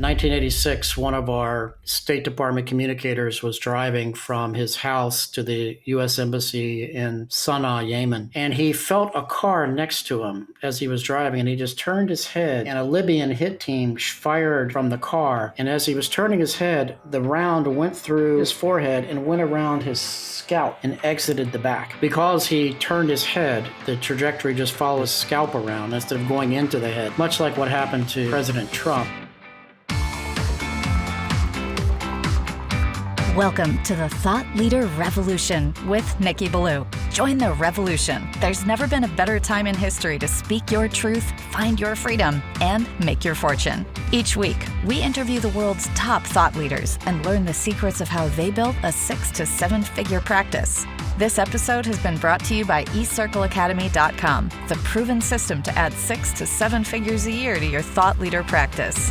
1986, one of our State Department communicators was driving from his house to the U.S. Embassy in Sana'a, Yemen, and he felt a car next to him as he was driving, and he just turned his head, and a Libyan hit team fired from the car, and as he was turning his head, the round went through his forehead and went around his scalp and exited the back. Because he turned his head, the trajectory just followed his scalp around instead of going into the head, much like what happened to President Trump. Welcome to the Thought Leader Revolution with Nikki Ballou. Join the revolution. There's never been a better time in history to speak your truth, find your freedom, and make your fortune. Each week, we interview the world's top thought leaders and learn the secrets of how they built a 6 to 7 figure practice. This episode has been brought to you by eCircleacademy.com, the proven system to add 6 to 7 figures a year to your thought leader practice.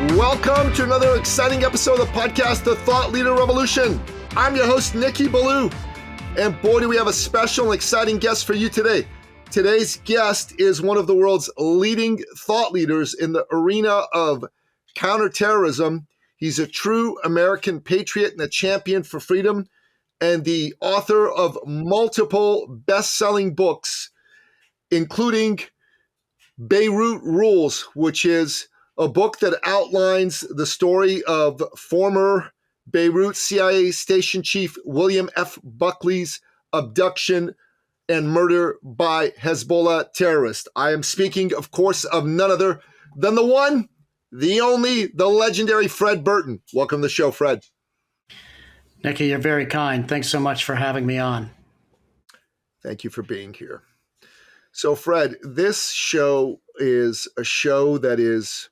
Welcome to another exciting episode of the podcast, The Thought Leader Revolution. I'm your host, Nikki Ballou, and boy, do we have a special and exciting guest for you today. Today's guest is one of the world's leading thought leaders in the arena of counterterrorism. He's a true American patriot and a champion for freedom, and the author of multiple best-selling books, including Beirut Rules, which is a book that outlines the story of former Beirut CIA station chief William F. Buckley's abduction and murder by Hezbollah terrorists. I am speaking, of course, of none other than the one, the only, the legendary Fred Burton. Welcome to the show, Fred. Nikki, you're very kind. Thanks so much for having me on. Thank you for being here. So, Fred, this show is a show that is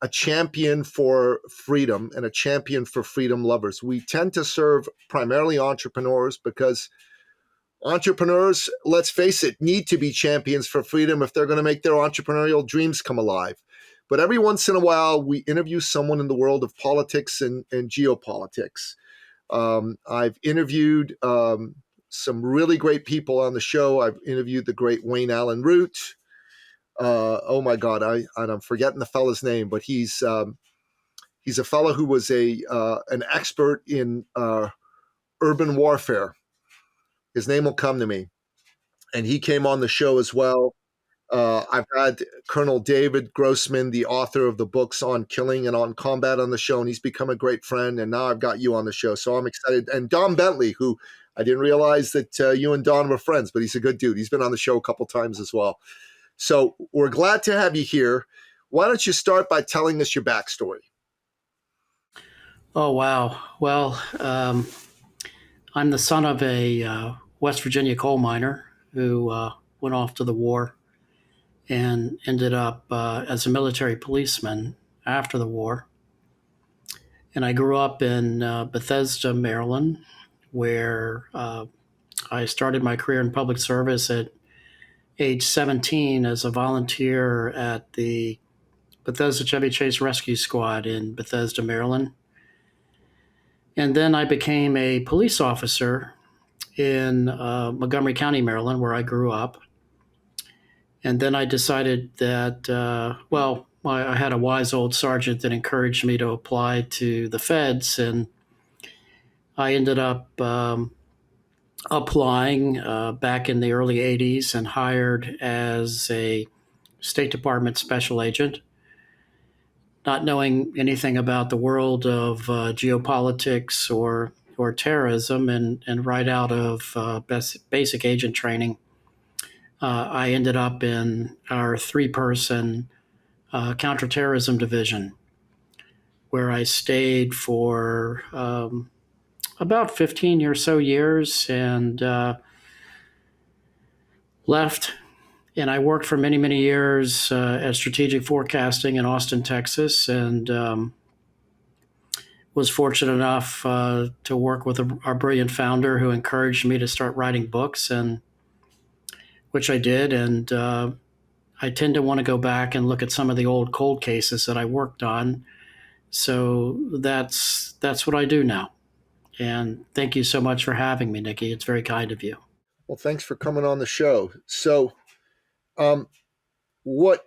a champion for freedom and a champion for freedom lovers. We tend to serve primarily entrepreneurs because entrepreneurs, let's face it, need to be champions for freedom if they're going to make their entrepreneurial dreams come alive. But every once in a while, we interview someone in the world of politics and geopolitics. I've interviewed some really great people on the show. I've interviewed the great Wayne Allen Root. Oh my God, I'm forgetting the fellow's name, but he's a fellow who was an expert in urban warfare. His name will come to me, and he came on the show as well. I've had Colonel David Grossman, the author of the books on killing and on combat, on the show, and he's become a great friend. And now I've got you on the show, so I'm excited. And Don Bentley, who I didn't realize that you and Don were friends, but he's a good dude. He's been on the show a couple times as well. So we're glad to have you here. Why don't you start by telling us your backstory? Oh, wow. Well, I'm the son of a West Virginia coal miner who went off to the war and ended up as a military policeman after the war. And I grew up in Bethesda, Maryland, where I started my career in public service at age 17 as a volunteer at the Bethesda Chevy Chase Rescue Squad in Bethesda, Maryland. And then I became a police officer in Montgomery County, Maryland, where I grew up. And then I decided that, I had a wise old sergeant that encouraged me to apply to the feds, and I ended up applying back in the early 80s and hired as a State Department special agent, not knowing anything about the world of geopolitics or terrorism, and right out of basic agent training, I ended up in our 3-person counterterrorism division, where I stayed for about 15 or so years and left. And I worked for many, many years at strategic forecasting in Austin, Texas, and was fortunate enough to work with our brilliant founder who encouraged me to start writing books, and which I did. And I tend to want to go back and look at some of the old cold cases that I worked on. So that's what I do now. And thank you so much for having me, Nikki. It's very kind of you. Well, thanks for coming on the show. So what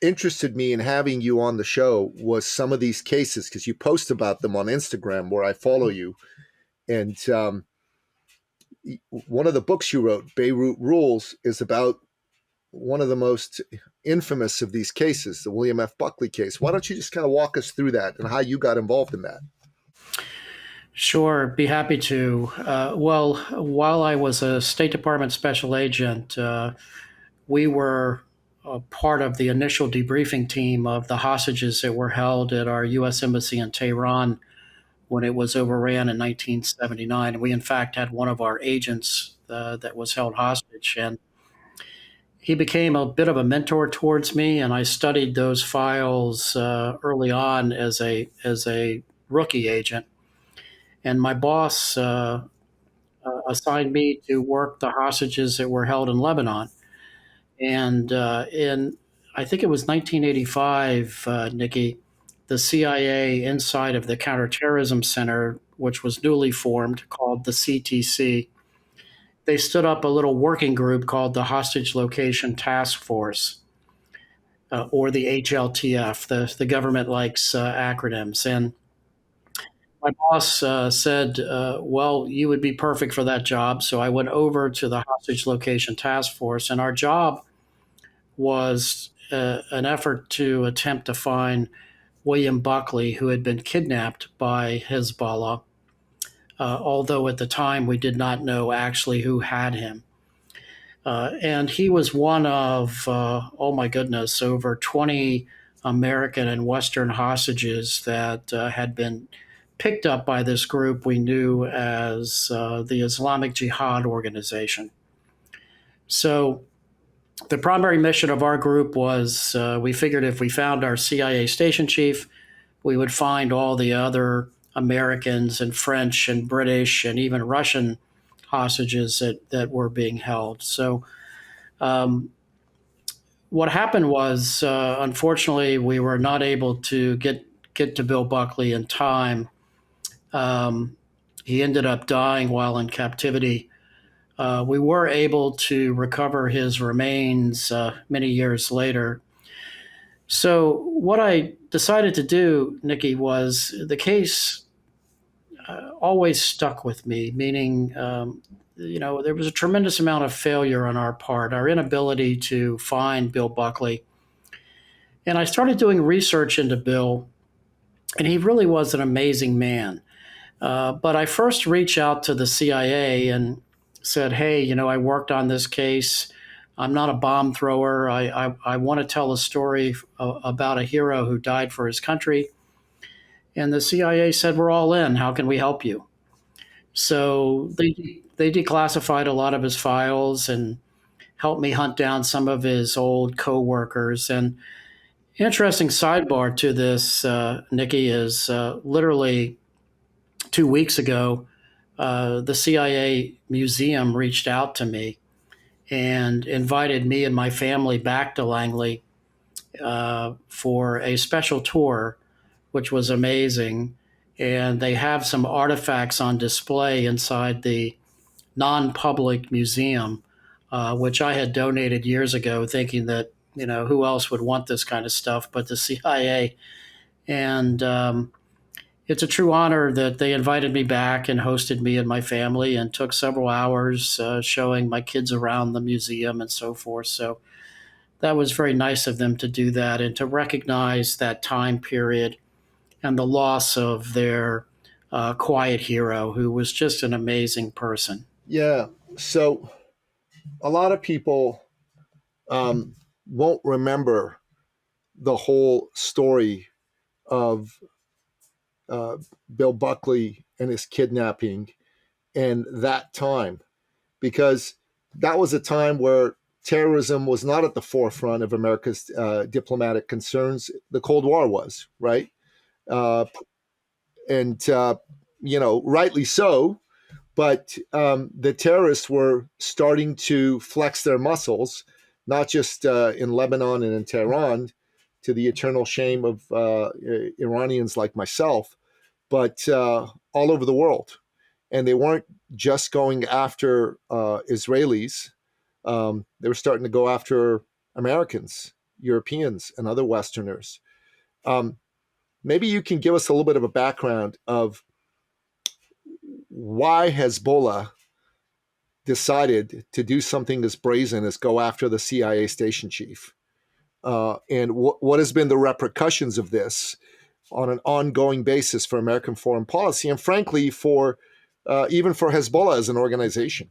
interested me in having you on the show was some of these cases, because you post about them on Instagram, where I follow you. And one of the books you wrote, Beirut Rules, is about one of the most infamous of these cases, the William F. Buckley case. Why don't you just kind of walk us through that and how you got involved in that? Sure, be happy to. Well, while I was a State Department special agent, we were a part of the initial debriefing team of the hostages that were held at our U.S. Embassy in Tehran when it was overran in 1979. And we, in fact, had one of our agents that was held hostage. And he became a bit of a mentor towards me, and I studied those files early on as a rookie agent. And my boss assigned me to work the hostages that were held in Lebanon. And in I think it was 1985, Nikki, the CIA inside of the Counterterrorism Center, which was newly formed, called the CTC, they stood up a little working group called the Hostage Location Task Force, or the HLTF. The government likes acronyms. And my boss said, well, you would be perfect for that job. So I went over to the Hostage Location Task Force, and our job was an effort to attempt to find William Buckley, who had been kidnapped by Hezbollah, although at the time we did not know actually who had him. And he was one of, oh my goodness, over 20 American and Western hostages that had been picked up by this group we knew as the Islamic Jihad organization. So the primary mission of our group was we figured if we found our CIA station chief, we would find all the other Americans and French and British and even Russian hostages that were being held. So what happened was, unfortunately, we were not able to get to Bill Buckley in time. He ended up dying while in captivity. We were able to recover his remains many years later. So what I decided to do, Nikki, was the case always stuck with me, meaning, there was a tremendous amount of failure on our part, our inability to find Bill Buckley. And I started doing research into Bill, and he really was an amazing man. But I first reached out to the CIA and said, hey, I worked on this case. I'm not a bomb thrower. I want to tell a story about a hero who died for his country. And the CIA said, we're all in. How can we help you? So they declassified a lot of his files and helped me hunt down some of his old coworkers. And interesting sidebar to this, Nikki, is literally 2 weeks ago, the CIA museum reached out to me and invited me and my family back to Langley for a special tour, which was amazing. And they have some artifacts on display inside the non-public museum, which I had donated years ago, thinking that, who else would want this kind of stuff but the CIA. And it's a true honor that they invited me back and hosted me and my family and took several hours showing my kids around the museum and so forth. So that was very nice of them to do that and to recognize that time period and the loss of their quiet hero, who was just an amazing person. Yeah. So a lot of people won't remember the whole story of Bill Buckley and his kidnapping and that time, because that was a time where terrorism was not at the forefront of America's diplomatic concerns. The Cold War was, right? Uh, and, rightly so. But the terrorists were starting to flex their muscles, not just in Lebanon and in Tehran, to the eternal shame of Iranians like myself, but all over the world. And they weren't just going after Israelis. They were starting to go after Americans, Europeans and other Westerners. Maybe you can give us a little bit of a background of why Hezbollah decided to do something as brazen as go after the CIA station chief, and what has been the repercussions of this on an ongoing basis for American foreign policy, and frankly, for even for Hezbollah as an organization.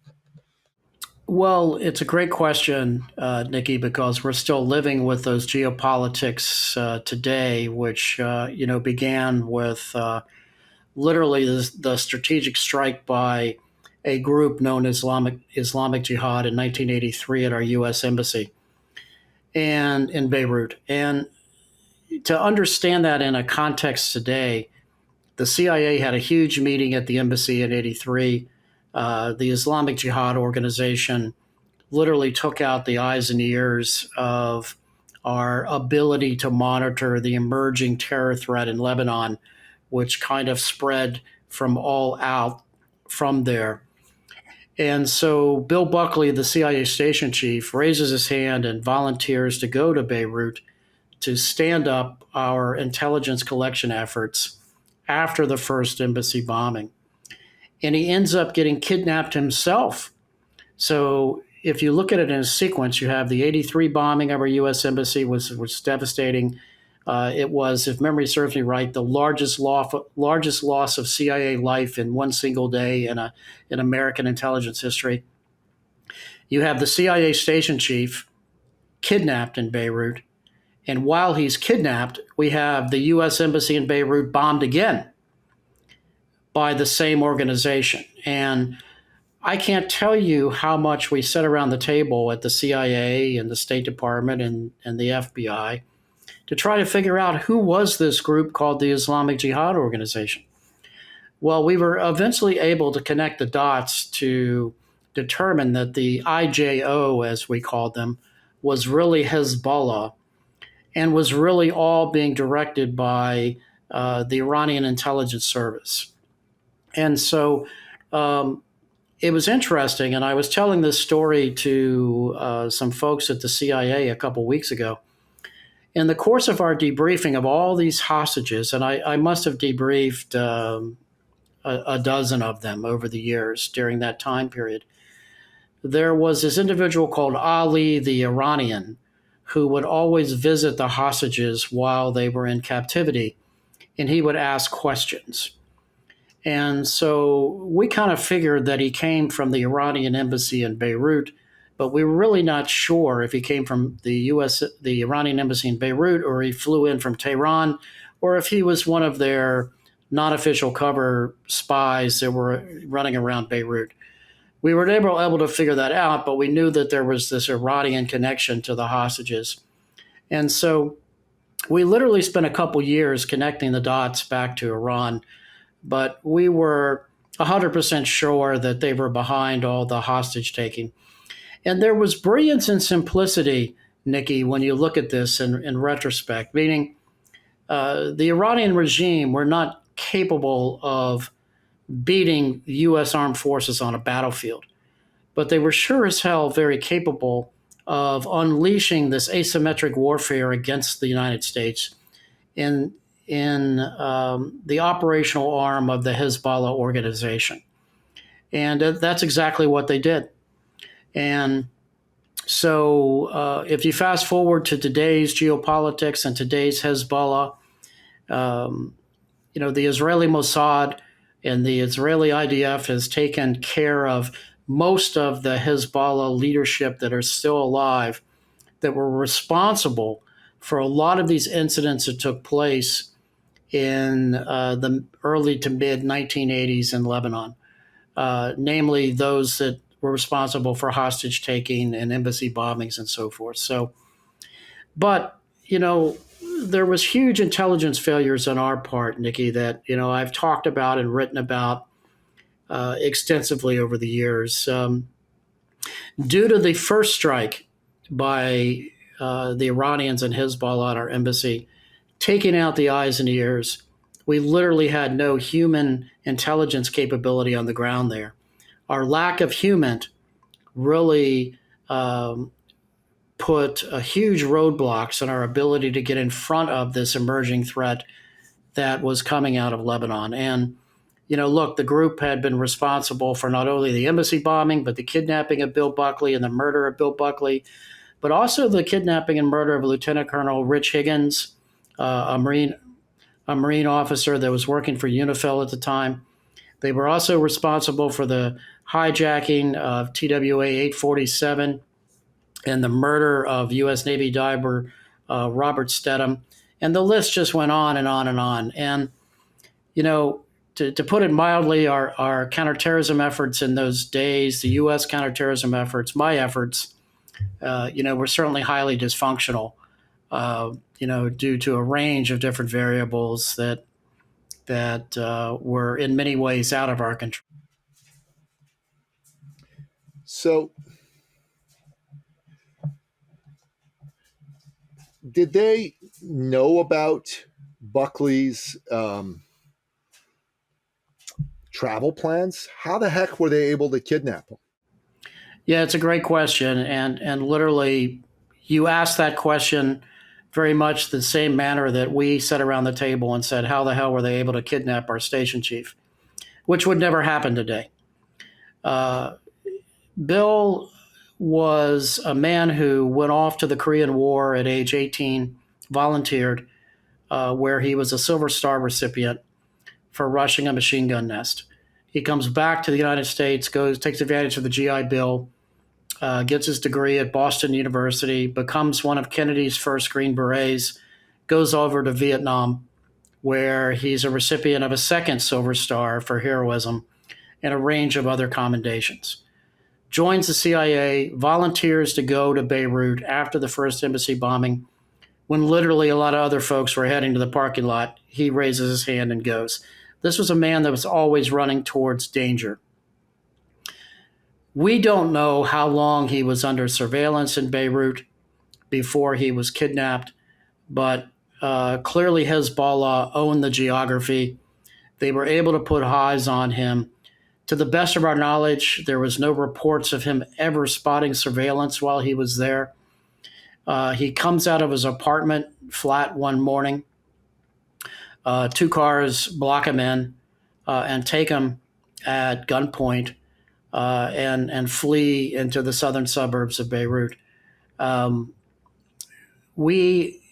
Well, it's a great question, Nikki, because we're still living with those geopolitics today, which began with literally the strategic strike by a group known as Islamic Jihad in 1983 at our U.S. Embassy and in Beirut. And to understand that in a context today, the CIA had a huge meeting at the embassy in '83. The Islamic Jihad organization literally took out the eyes and ears of our ability to monitor the emerging terror threat in Lebanon, which kind of spread from all out from there. And so Bill Buckley, the CIA station chief, raises his hand and volunteers to go to Beirut to stand up our intelligence collection efforts after the first embassy bombing. And he ends up getting kidnapped himself. So if you look at it in a sequence, you have the '83 bombing of our U.S. embassy, which was devastating. It was, if memory serves me right, the largest loss of CIA life in one single day in American intelligence history. You have the CIA station chief kidnapped in Beirut. And while he's kidnapped, we have the U.S. Embassy in Beirut bombed again by the same organization. And I can't tell you how much we sat around the table at the CIA and the State Department and the FBI to try to figure out who was this group called the Islamic Jihad organization. Well, we were eventually able to connect the dots to determine that the IJO, as we called them, was really Hezbollah, and was really all being directed by the Iranian intelligence service. And so it was interesting, and I was telling this story to some folks at the CIA a couple weeks ago. In the course of our debriefing of all these hostages, and I must have debriefed a dozen of them over the years during that time period, there was this individual called Ali the Iranian, who would always visit the hostages while they were in captivity, and he would ask questions. And so we kind of figured that he came from the Iranian embassy in Beirut, but we were really not sure if he came from the Iranian embassy in Beirut, or he flew in from Tehran, or if he was one of their non-official cover spies that were running around Beirut. We were able to figure that out, but we knew that there was this Iranian connection to the hostages. And so we literally spent a couple years connecting the dots back to Iran, but we were 100% sure that they were behind all the hostage taking. And there was brilliance and simplicity, Nikki, when you look at this in retrospect, meaning the Iranian regime were not capable of beating U.S. armed forces on a battlefield, but they were sure as hell very capable of unleashing this asymmetric warfare against the United States in the operational arm of the Hezbollah organization. And that's exactly what they did. And so if you fast forward to today's geopolitics and today's Hezbollah, the Israeli Mossad and the Israeli IDF has taken care of most of the Hezbollah leadership that are still alive, that were responsible for a lot of these incidents that took place in the early to mid 1980s in Lebanon, namely those that were responsible for hostage taking and embassy bombings and so forth. So, but, there was huge intelligence failures on our part, Nikki, that, I've talked about and written about extensively over the years. Due to the first strike by the Iranians and Hezbollah at our embassy, taking out the eyes and ears, we literally had no human intelligence capability on the ground there. Our lack of human really put put huge roadblocks in our ability to get in front of this emerging threat that was coming out of Lebanon. And, look, the group had been responsible for not only the embassy bombing, but the kidnapping of Bill Buckley and the murder of Bill Buckley, but also the kidnapping and murder of Lieutenant Colonel Rich Higgins, a Marine officer that was working for UNIFIL at the time. They were also responsible for the hijacking of TWA 847 and the murder of U.S. Navy diver Robert Stedham. And the list just went on and on and on. And, to put it mildly, our counterterrorism efforts in those days, the U.S. counterterrorism efforts, my efforts, were certainly highly dysfunctional, due to a range of different variables that were in many ways out of our control. So, did they know about Buckley's travel plans? How the heck were they able to kidnap him? Yeah, it's a great question. And literally, you asked that question very much the same manner that we sat around the table and said, how the hell were they able to kidnap our station chief? Which would never happen today. Bill was a man who went off to the Korean War at age 18, volunteered, where he was a Silver Star recipient for rushing a machine gun nest. He comes back to the United States, takes advantage of the GI Bill, gets his degree at Boston University, becomes one of Kennedy's first Green Berets, goes over to Vietnam, where he's a recipient of a second Silver Star for heroism and a range of other commendations. Joins the CIA, volunteers to go to Beirut after the first embassy bombing. When literally a lot of other folks were heading to the parking lot, he raises his hand and goes. This was a man that was always running towards danger. We don't know how long he was under surveillance in Beirut before he was kidnapped, but clearly Hezbollah owned the geography. They were able to put eyes on him. To the best of our knowledge, there was no reports of him ever spotting surveillance while he was there. He comes out of his apartment flat one morning. 2 cars block him in and take him at gunpoint and flee into the southern suburbs of Beirut. We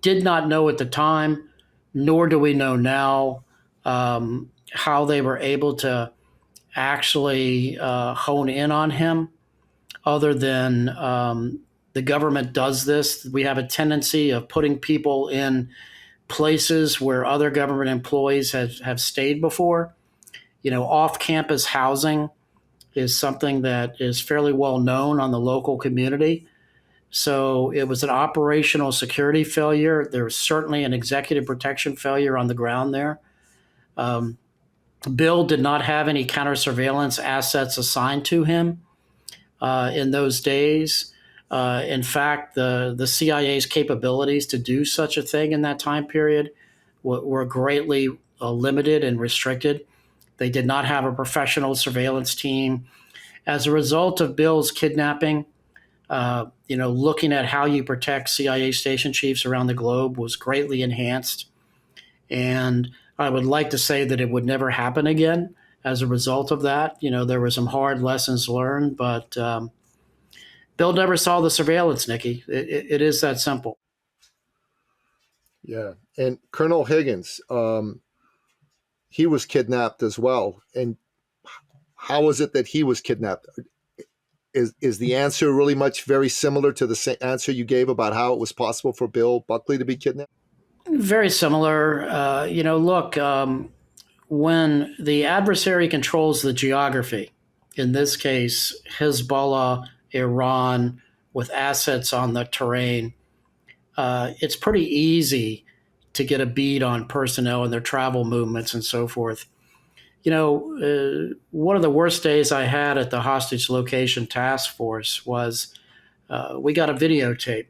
did not know at the time, nor do we know now, how they were able to actually hone in on him, other than the government does this. We have a tendency of putting people in places where other government employees have stayed before. Off-campus housing is something that is fairly well known on the local community. So it was an operational security failure. There was certainly an executive protection failure on the ground there. Bill did not have any counter surveillance assets assigned to him in those days. In fact, the CIA's capabilities to do such a thing in that time period were greatly limited and restricted. They did not have a professional surveillance team. As a result of Bill's kidnapping, looking at how you protect CIA station chiefs around the globe was greatly enhanced. And I would like to say that it would never happen again as a result of that. There were some hard lessons learned, but Bill never saw the surveillance, Nikki. It is that simple. Yeah. And Colonel Higgins, he was kidnapped as well. And how was it that he was kidnapped? Is the answer really very similar to the same answer you gave about how it was possible for Bill Buckley to be kidnapped? Very similar. Look, when the adversary controls the geography, in this case, Hezbollah, Iran, with assets on the terrain, it's pretty easy to get a bead on personnel and their travel movements and so forth. One of the worst days I had at the hostage location task force was we got a videotape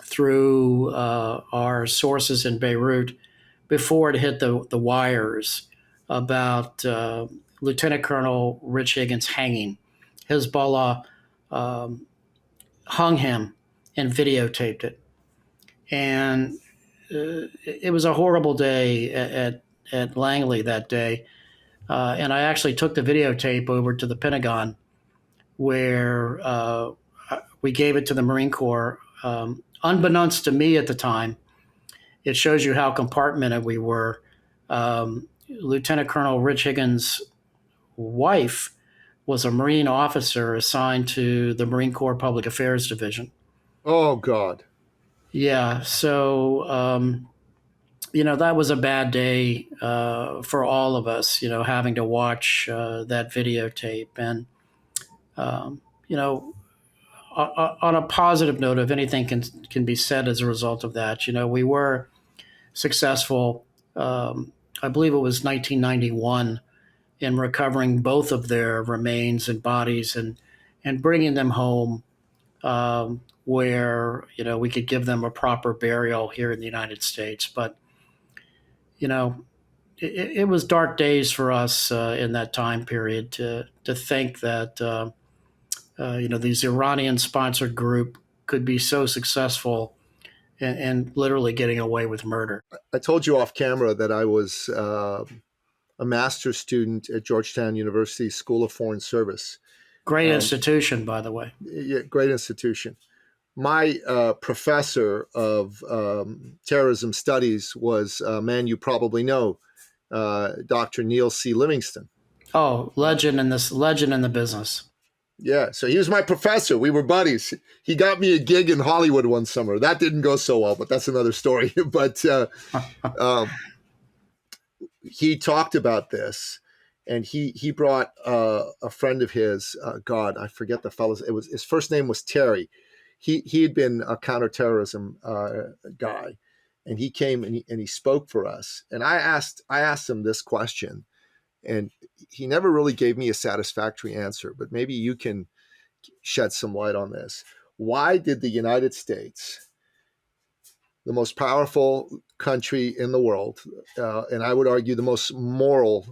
through our sources in Beirut before it hit the wires about Lieutenant Colonel Rich Higgins hanging. Hezbollah hung him and videotaped it. And it was a horrible day at Langley that day. And I actually took the videotape over to the Pentagon, where we gave it to the Marine Corps. Unbeknownst to me at the time, it shows you how compartmented we were. Lieutenant Colonel Rich Higgins' wife was a Marine officer assigned to the Marine Corps Public Affairs Division. Oh, God. Yeah. So, that was a bad day for all of us, having to watch that videotape. And, on a positive note, if anything can be said as a result of that, we were successful. I believe it was 1991 in recovering both of their remains and bodies and bringing them home, where we could give them a proper burial here in the United States. But it was dark days for us in that time period to think that these Iranian-sponsored group could be so successful and literally getting away with murder. I told you off camera that I was a master's student at Georgetown University School of Foreign Service. Great institution, by the way. Yeah, great institution. My professor of terrorism studies was a man you probably know, Dr. Neil C. Livingston. Oh, legend in the business. Yeah, so he was my professor. We were buddies. He got me a gig in Hollywood one summer. That didn't go so well, but that's another story. But he talked about this, and he brought a friend of his. God, I forget the fellow's. His first name was Terry. He had been a counterterrorism guy, and he came and he spoke for us. And I asked him this question, and he never really gave me a satisfactory answer. But maybe you can shed some light on this. Why did the United States, the most powerful country in the world, and I would argue the most moral,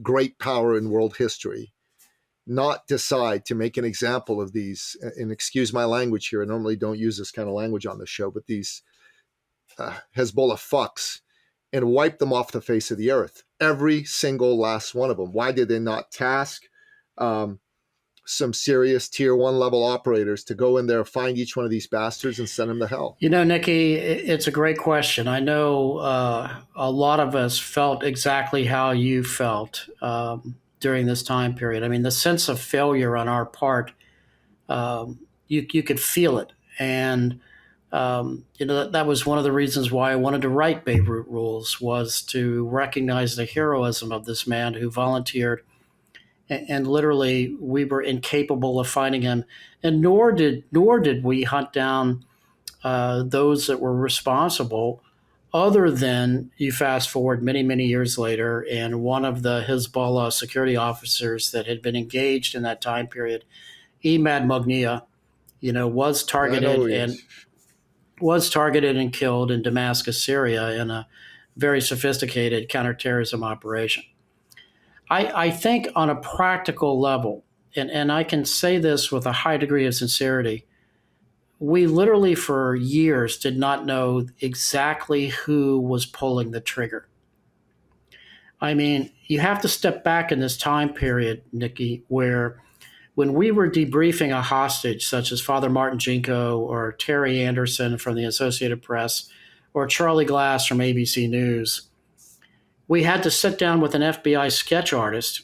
great power in world history, not decide to make an example of these, and excuse my language here, I normally don't use this kind of language on the show, but these Hezbollah fucks, and wipe them off the face of the earth, every single last one of them? Why did they not task some serious tier 1 level operators to go in there, find each one of these bastards and send them to hell? Nikki, it's a great question. I know a lot of us felt exactly how you felt during this time period. I mean, the sense of failure on our part, you could feel it. And, that was one of the reasons why I wanted to write Beirut Rules, was to recognize the heroism of this man who volunteered. And literally, we were incapable of finding him. And nor did we hunt down those that were responsible, other than you fast forward many, many years later, and one of the Hezbollah security officers that had been engaged in that time period, Imad Mognia, was targeted and killed in Damascus, Syria, in a very sophisticated counterterrorism operation. I think on a practical level, and I can say this with a high degree of sincerity, we literally for years did not know exactly who was pulling the trigger. I mean, you have to step back in this time period, Nikki, where when we were debriefing a hostage, such as Father Martin Jinko or Terry Anderson from the Associated Press or Charlie Glass from ABC News, we had to sit down with an FBI sketch artist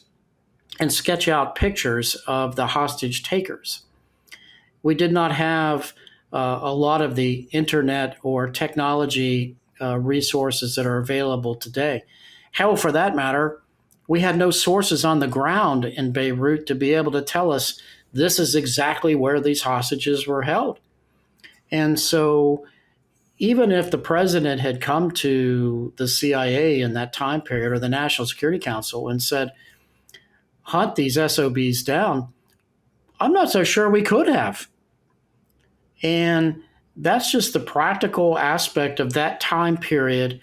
and sketch out pictures of the hostage takers. We did not have a lot of the internet or technology resources that are available today. Hell, for that matter, we had no sources on the ground in Beirut to be able to tell us this is exactly where these hostages were held. And so even if the president had come to the CIA in that time period or the National Security Council and said, hunt these SOBs down, I'm not so sure we could have. And that's just the practical aspect of that time period.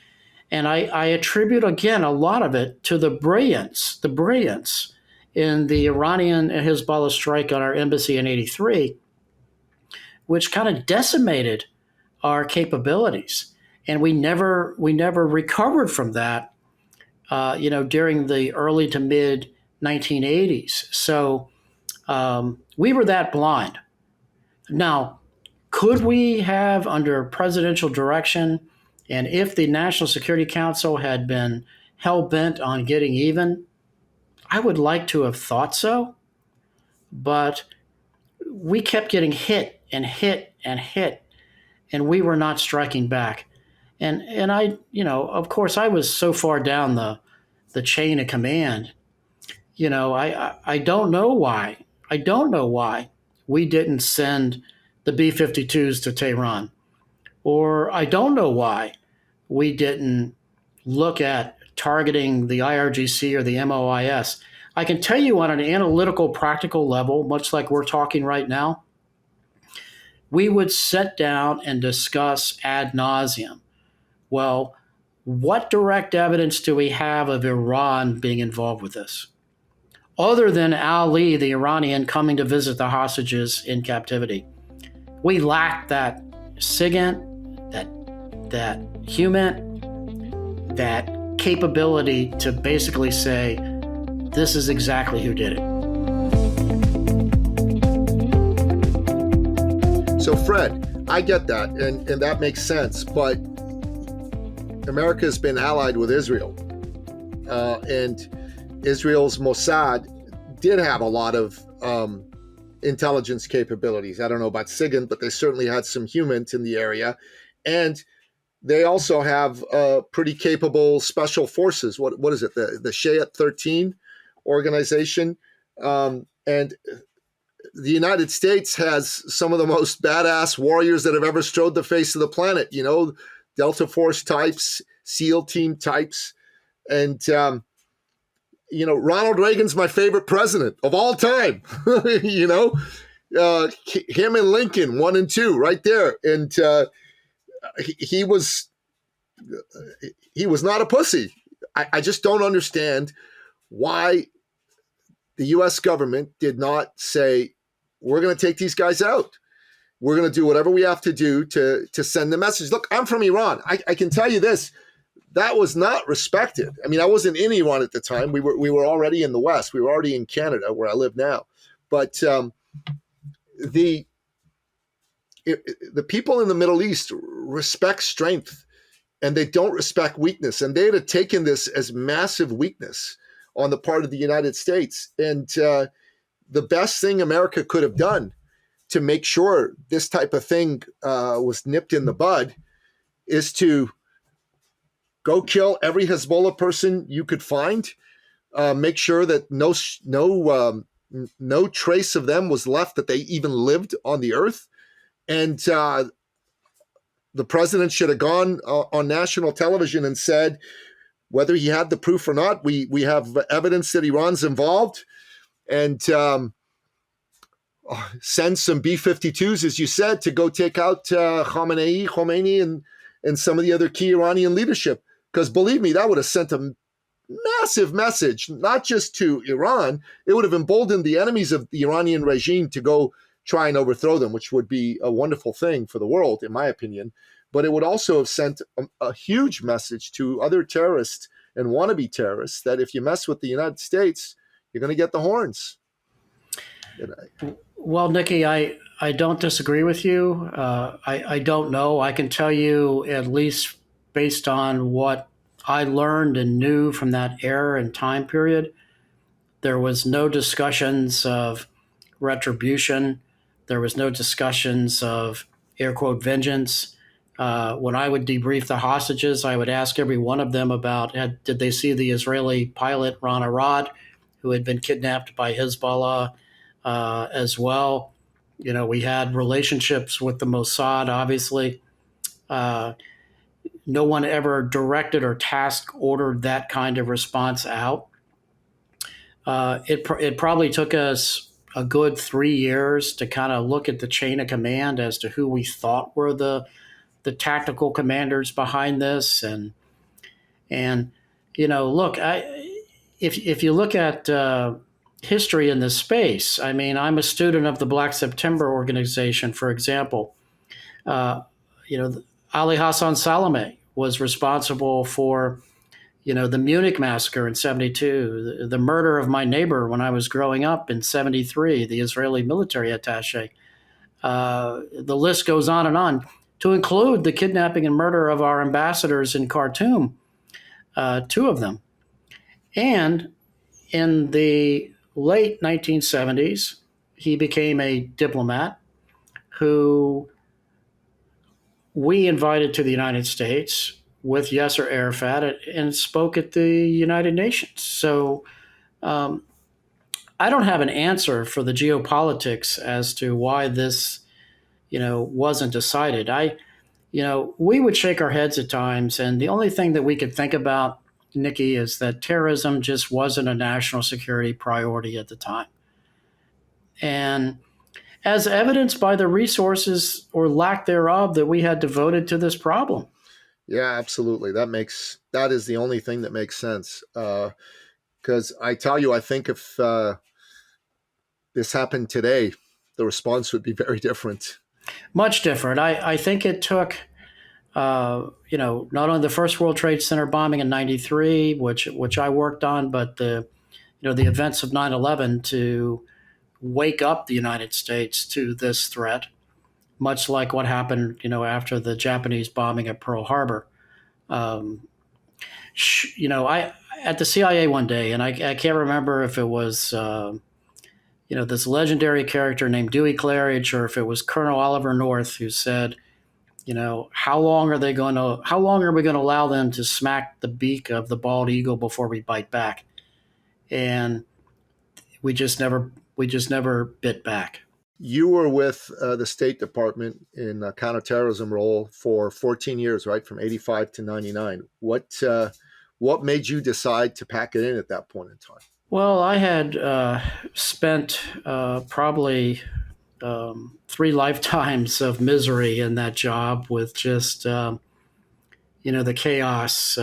And I attribute, again, a lot of it to the brilliance in the Iranian Hezbollah strike on our embassy in '83. which kind of decimated our capabilities. And we never recovered from that, during the early to mid 1980s. So we were that blind. Now, could we have, under presidential direction, and if the National Security Council had been hell-bent on getting even, I would like to have thought so, but we kept getting hit and hit and hit, and we were not striking back. And I, of course, I was so far down the chain of command. I don't know why. I don't know why we didn't send the B-52s to Tehran. Or I don't know why we didn't look at targeting the IRGC or the MOIS. I can tell you on an analytical, practical level, much like we're talking right now, we would sit down and discuss ad nauseum. Well, what direct evidence do we have of Iran being involved with this? Other than Ali, the Iranian, coming to visit the hostages in captivity. We lack that SIGINT, that human, that capability to basically say, this is exactly who did it. So Fred, I get that, and that makes sense, but America has been allied with Israel, and Israel's Mossad did have a lot of intelligence capabilities. I don't know about SIGINT, but they certainly had some humans in the area, and they also have pretty capable special forces. What is it? The Shayat 13 organization, and the United States has some of the most badass warriors that have ever strode the face of the planet. Delta Force types, SEAL team types, and Ronald Reagan's my favorite president of all time. Him and Lincoln, 1 and 2, right there, and he was not a pussy. I just don't understand why the U.S. government did not say, we're going to take these guys out. We're going to do whatever we have to do to send the message. Look, I'm from Iran. I can tell you this. That was not respected. I mean, I wasn't in Iran at the time. We were already in the West. We were already in Canada, where I live now. But the people in the Middle East respect strength, and they don't respect weakness. And they'd have taken this as massive weakness on the part of the United States. And the best thing America could have done to make sure this type of thing was nipped in the bud is to go kill every Hezbollah person you could find. Make sure that no trace of them was left, that they even lived on the earth. And the president should have gone on national television and said, whether he had the proof or not, we have evidence that Iran's involved, and send some B-52s, as you said, to go take out Khomeini, and some of the other key Iranian leadership. Because believe me, that would have sent a massive message, not just to Iran. It would have emboldened the enemies of the Iranian regime to go try and overthrow them, which would be a wonderful thing for the world, in my opinion. But it would also have sent a huge message to other terrorists and wannabe terrorists that if you mess with the United States, you're going to get the horns. Well, Nikki, I don't disagree with you. I don't know. I can tell you, at least based on what I learned and knew from that era and time period, there was no discussions of retribution. There was no discussions of, air quote, vengeance. When I would debrief the hostages, I would ask every one of them about, did they see the Israeli pilot, Ron Arad, who had been kidnapped by Hezbollah as well. We had relationships with the Mossad, obviously. No one ever directed or task ordered that kind of response out. It probably took us a good 3 years to kind of look at the chain of command as to who we thought were the tactical commanders behind this. And look, if you look at history in this space. I mean, I'm a student of the Black September organization, for example. Uh, you know, Ali Hassan Salameh was responsible for, the Munich massacre in 72, the murder of my neighbor when I was growing up in 73, the Israeli military attache. The list goes on, to include the kidnapping and murder of our ambassadors in Khartoum, two of them. And in the late 1970s, he became a diplomat who we invited to the United States with Yasser Arafat and spoke at the United Nations. So um, I don't have an answer for the geopolitics as to why this, wasn't decided. We would shake our heads at times, and the only thing that we could think about, Nikki, is that terrorism just wasn't a national security priority at the time. And as evidenced by the resources or lack thereof that we had devoted to this problem. Yeah, absolutely. That is the only thing that makes sense. Because I tell you, I think if this happened today, the response would be very different. Much different. I think it took, not only the first World Trade Center bombing in '93, which I worked on, but the events of 9/11 to wake up the United States to this threat, much like what happened, after the Japanese bombing at Pearl Harbor. Um, I at the CIA one day, and I can't remember if it was this legendary character named Dewey Claridge, or if it was Colonel Oliver North who said, how long are we going to allow them to smack the beak of the bald eagle before we bite back? And we just never bit back. You were with the State Department in a counterterrorism role for 14 years, right? From 85 to 99. What made you decide to pack it in at that point in time? Well, I had spent probably 3 lifetimes of misery in that job with just, the chaos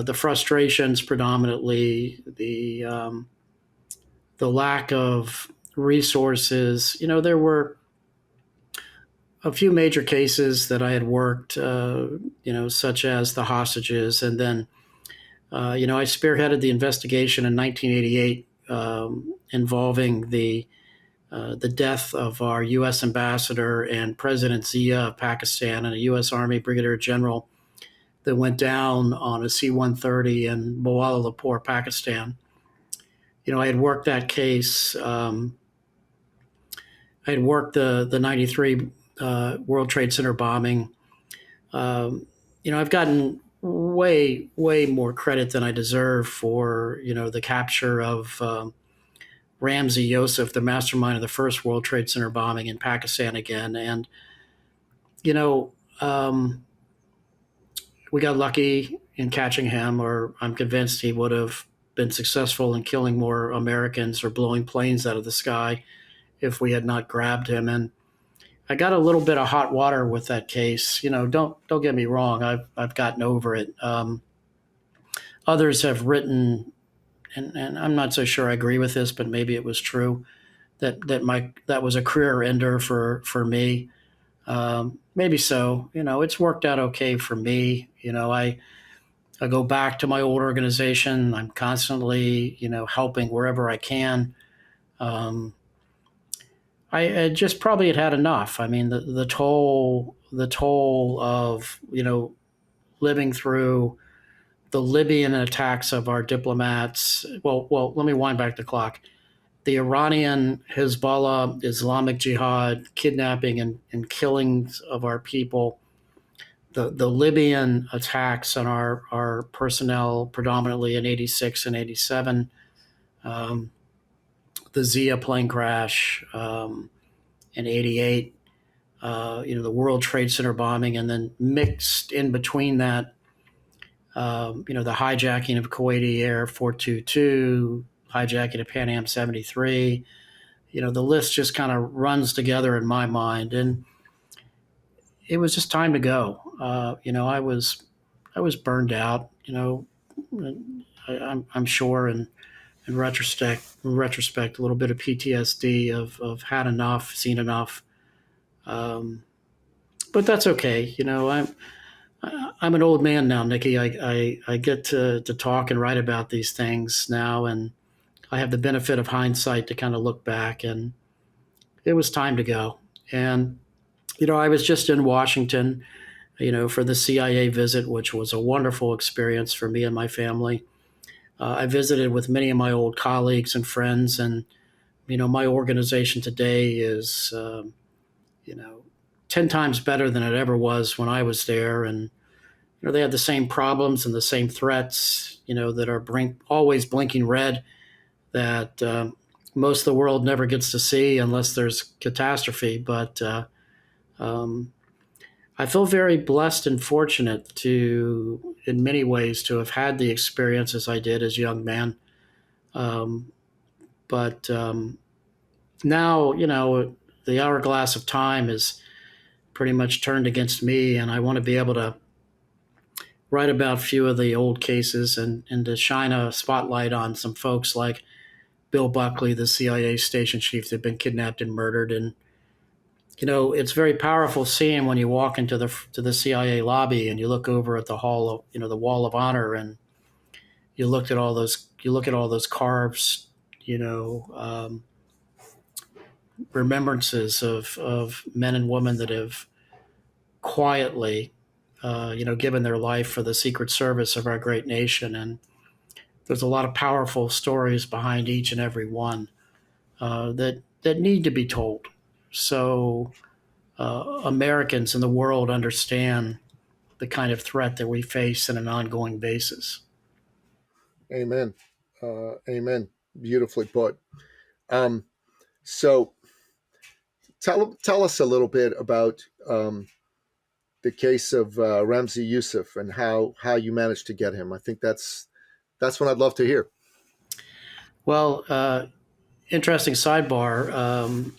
the frustrations predominantly, the lack of resources. There were a few major cases that I had worked, such as the hostages. And then, I spearheaded the investigation in 1988 involving the death of our U.S. ambassador and President Zia of Pakistan, and a U.S. Army Brigadier General that went down on a C-130 in Kuala Pakistan. I had worked that case. I had worked the 93 World Trade Center bombing. I've gotten way, way more credit than I deserve for, the capture of Ramzi Youssef, the mastermind of the first World Trade Center bombing in Pakistan again. And, we got lucky in catching him, or I'm convinced he would have been successful in killing more Americans or blowing planes out of the sky if we had not grabbed him. And I got a little bit of hot water with that case. Don't get me wrong. I've gotten over it. Others have written, and I'm not so sure I agree with this, but maybe it was true that was a career ender for me. Maybe so. It's worked out okay for me. I go back to my old organization. I'm constantly, helping wherever I can. I just probably had enough. I mean, the toll of, living through the Libyan attacks of our diplomats. Well, let me wind back the clock. The Iranian Hezbollah, Islamic Jihad, kidnapping and killings of our people, the Libyan attacks on our personnel, predominantly in 86 and 87, the Zia plane crash in 88, the World Trade Center bombing, and then mixed in between that, the hijacking of Kuwaiti Air 422, hijacking of Pan Am 73. The list just kind of runs together in my mind. And it was just time to go. I was burned out. I'm sure, in retrospect, a little bit of PTSD of had enough, seen enough. Um, but that's okay. I'm an old man now, Nikki. I get to talk and write about these things now, and I have the benefit of hindsight to kind of look back, and it was time to go. And I was just in Washington, for the CIA visit, which was a wonderful experience for me and my family. I visited with many of my old colleagues and friends, and my organization today is, you know, 10 times better than it ever was when I was there. And they have the same problems and the same threats, that are always blinking red that most of the world never gets to see unless there's catastrophe. But um, I feel very blessed and fortunate in many ways, to have had the experiences I did as a young man. Um, but now, the hourglass of time is pretty much turned against me, and I want to be able to write about a few of the old cases, and to shine a spotlight on some folks like Bill Buckley, the CIA station chief that had been kidnapped and murdered. And it's very powerful seeing when you walk into the CIA lobby and you look over at the hall of the Wall of Honor, and you look at all those carves, remembrances of men and women that have quietly, given their life for the secret service of our great nation. And there's a lot of powerful stories behind each and every one that need to be told. So Americans in the world understand the kind of threat that we face on an ongoing basis. Amen. Amen. Beautifully put. Um, so tell us a little bit about the case of Ramzi Youssef and how you managed to get him. I think that's what I'd love to hear. Well, interesting sidebar.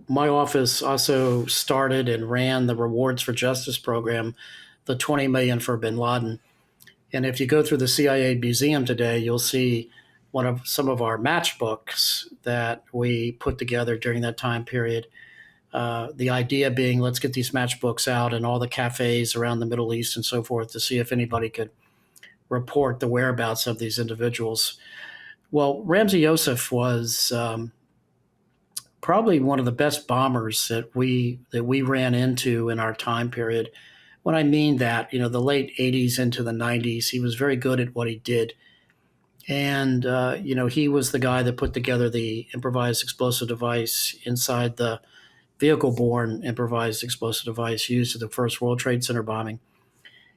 My office also started and ran the Rewards for Justice program, the 20 million for bin Laden. And if you go through the CIA museum today, you'll see some of our matchbooks that we put together during that time period. The idea being, let's get these matchbooks out in all the cafes around the Middle East and so forth to see if anybody could report the whereabouts of these individuals. Well, Ramzi Youssef was probably one of the best bombers that we ran into in our time period. When I mean that, the late 80s into the 90s, he was very good at what he did. And, he was the guy that put together the improvised explosive device inside the vehicle-borne improvised explosive device used in the first World Trade Center bombing.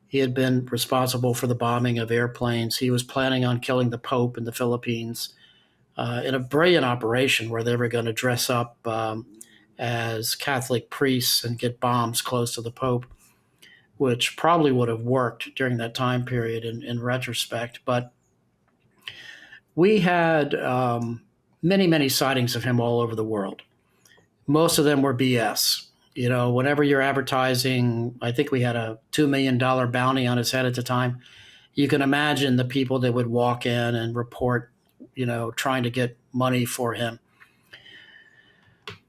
He had been responsible for the bombing of airplanes. He was planning on killing the Pope in the Philippines in a brilliant operation where they were going to dress up as Catholic priests and get bombs close to the Pope, which probably would have worked during that time period in retrospect. But we had many, many sightings of him all over the world. Most of them were BS. Whenever you're advertising, I think we had a $2 million bounty on his head at the time. You can imagine the people that would walk in and report, trying to get money for him.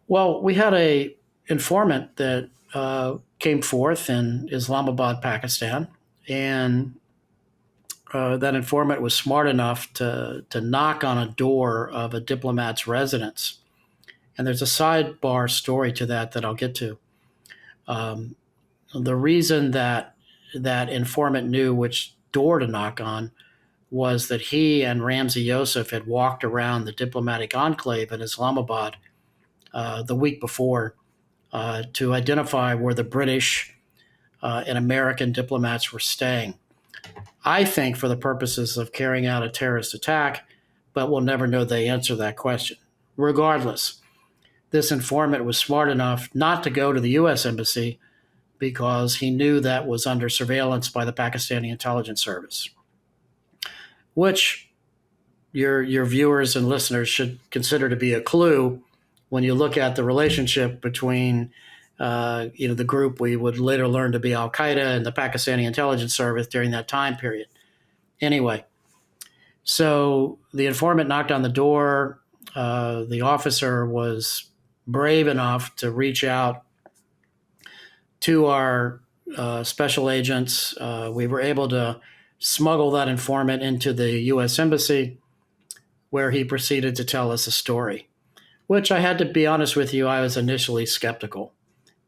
Well, we had a informant that came forth in Islamabad, Pakistan, and that informant was smart enough to knock on a door of a diplomat's residence. And there's a sidebar story to that I'll get to. The reason that informant knew which door to knock on was that he and Ramzi Youssef had walked around the diplomatic enclave in Islamabad the week before to identify where the British and American diplomats were staying. I think for the purposes of carrying out a terrorist attack, but we'll never know the answer to that question. Regardless, this informant was smart enough not to go to the U.S. Embassy because he knew that was under surveillance by the Pakistani intelligence service, which your viewers and listeners should consider to be a clue when you look at the relationship between the group we would later learn to be Al-Qaeda and the Pakistani intelligence service during that time period. Anyway, So the informant knocked on the door. The officer was brave enough to reach out to our special agents. We were able to smuggle that informant into the U.S. Embassy, where he proceeded to tell us a story, which I had to be honest with you, I was initially skeptical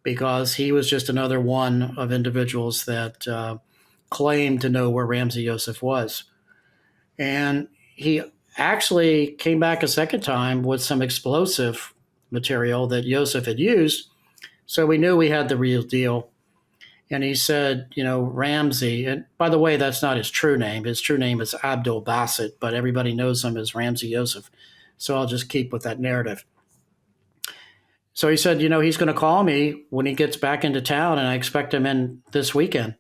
because he was just another one of individuals that claimed to know where Ramsey Youssef was. And he actually came back a second time with some explosive material that Youssef had used. So we knew we had the real deal. And he said, Ramsey, and by the way, that's not his true name. His true name is Abdul Basit, but everybody knows him as Ramsey Youssef. So I'll just keep with that narrative. So he said, he's going to call me when he gets back into town, and I expect him in this weekend.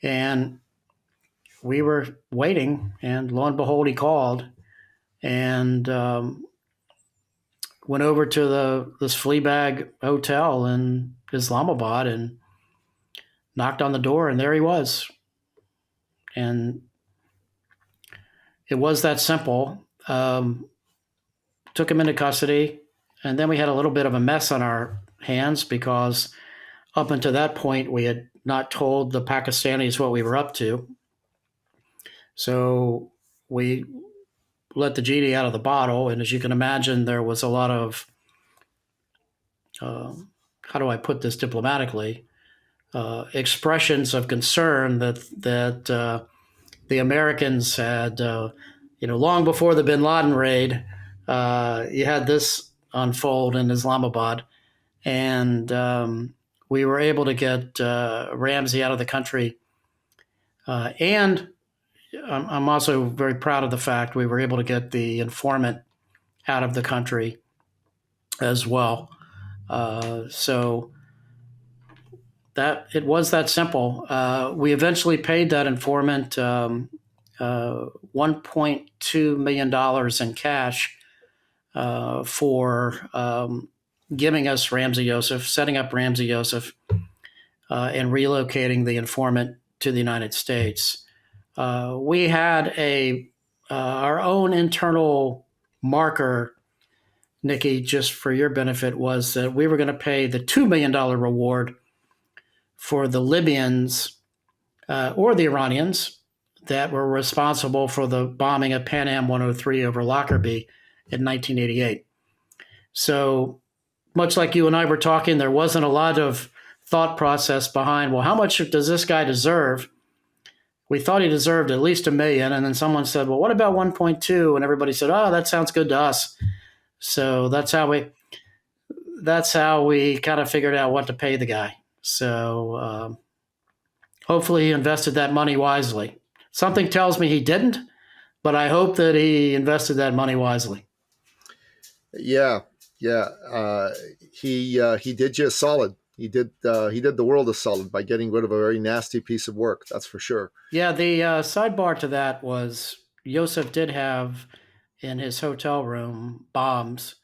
And we were waiting, and lo and behold, he called and went over to this Fleabag hotel in Islamabad and knocked on the door, and there he was. And it was that simple. Took him into custody, and then we had a little bit of a mess on our hands because up until that point, we had not told the Pakistanis what we were up to. So we let the genie out of the bottle, and as you can imagine, there was a lot of, how do I put this diplomatically, expressions of concern that the Americans had, long before the Bin Laden raid, you had this unfold in Islamabad, and we were able to get Ramsey out of the country. And I'm also very proud of the fact we were able to get the informant out of the country as well. So that it was that simple. We eventually paid that informant $1.2 million in cash for giving us Ramsey Youssef, setting up Ramsey Youssef, and relocating the informant to the United States. We had our own internal marker, Nikki, just for your benefit, was that we were going to pay the $2 million reward for the Libyans or the Iranians that were responsible for the bombing of Pan Am 103 over Lockerbie in 1988. So much like you and I were talking, there wasn't a lot of thought process behind, well, how much does this guy deserve? We thought he deserved at least $1 million. And then someone said, well, what about 1.2? And everybody said, oh, that sounds good to us. So that's how we kind of figured out what to pay the guy. So hopefully he invested that money wisely. Something tells me he didn't, but I hope that he invested that money wisely. Yeah. He did you a solid. He did the world a solid by getting rid of a very nasty piece of work. That's for sure. Yeah. The sidebar to that was Youssef did have in his hotel room bombs.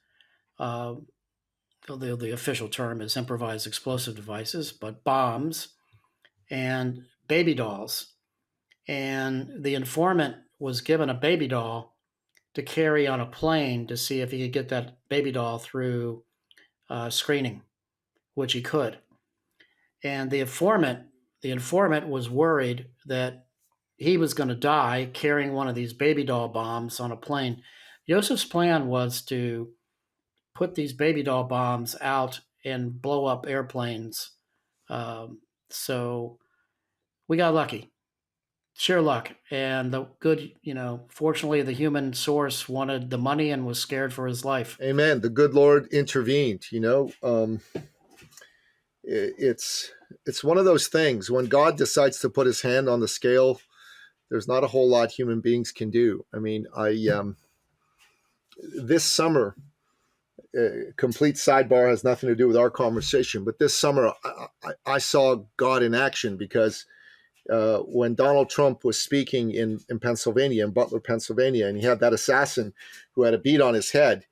The official term is improvised explosive devices, but bombs and baby dolls. And the informant was given a baby doll to carry on a plane to see if he could get that baby doll through screening, which he could. And the informant was worried that he was going to die carrying one of these baby doll bombs on a plane. Joseph's plan was to put these baby doll bombs out and blow up airplanes. So we got lucky. Sheer luck. And the good, fortunately, the human source wanted the money and was scared for his life. Amen. The good Lord intervened. It's one of those things when God decides to put his hand on the scale, there's not a whole lot human beings can do. I mean, this summer, complete sidebar, has nothing to do with our conversation, but this summer I saw God in action because when Donald Trump was speaking in Pennsylvania, in Butler, Pennsylvania, and he had that assassin who had a bead on his head,